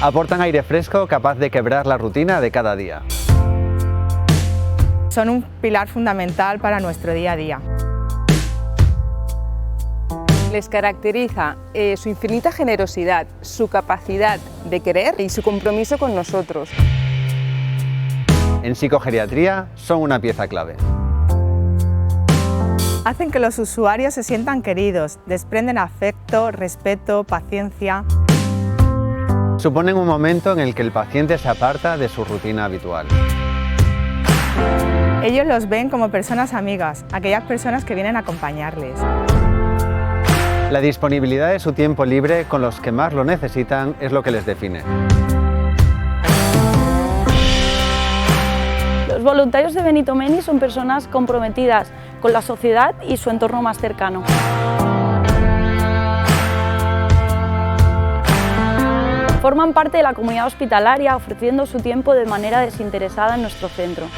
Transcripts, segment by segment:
Aportan aire fresco capaz de quebrar la rutina de cada día. Son un pilar fundamental para nuestro día a día. Les caracteriza su infinita generosidad, su capacidad de querer y su compromiso con nosotros. En psicogeriatría son una pieza clave. Hacen que los usuarios se sientan queridos, desprenden afecto, respeto, paciencia. Suponen un momento en el que el paciente se aparta de su rutina habitual. Ellos los ven como personas amigas, aquellas personas que vienen a acompañarles. La disponibilidad de su tiempo libre con los que más lo necesitan es lo que les define. Los voluntarios de Benito Meni son personas comprometidas con la sociedad y su entorno más cercano. Forman parte de la comunidad hospitalaria ofreciendo su tiempo de manera desinteresada en nuestro centro.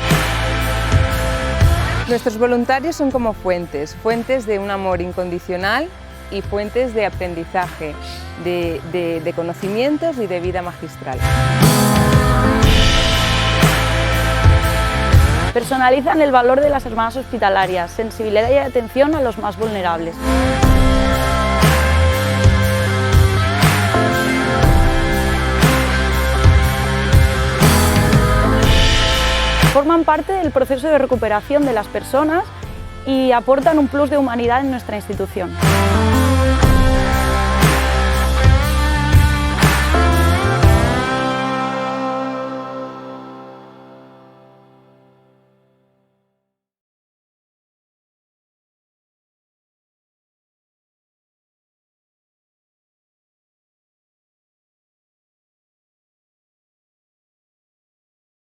Nuestros voluntarios son como fuentes de un amor incondicional y fuentes de aprendizaje, de conocimientos y de vida magistral. Personalizan el valor de las hermanas hospitalarias, sensibilidad y atención a los más vulnerables. Forman parte del proceso de recuperación de las personas y aportan un plus de humanidad en nuestra institución.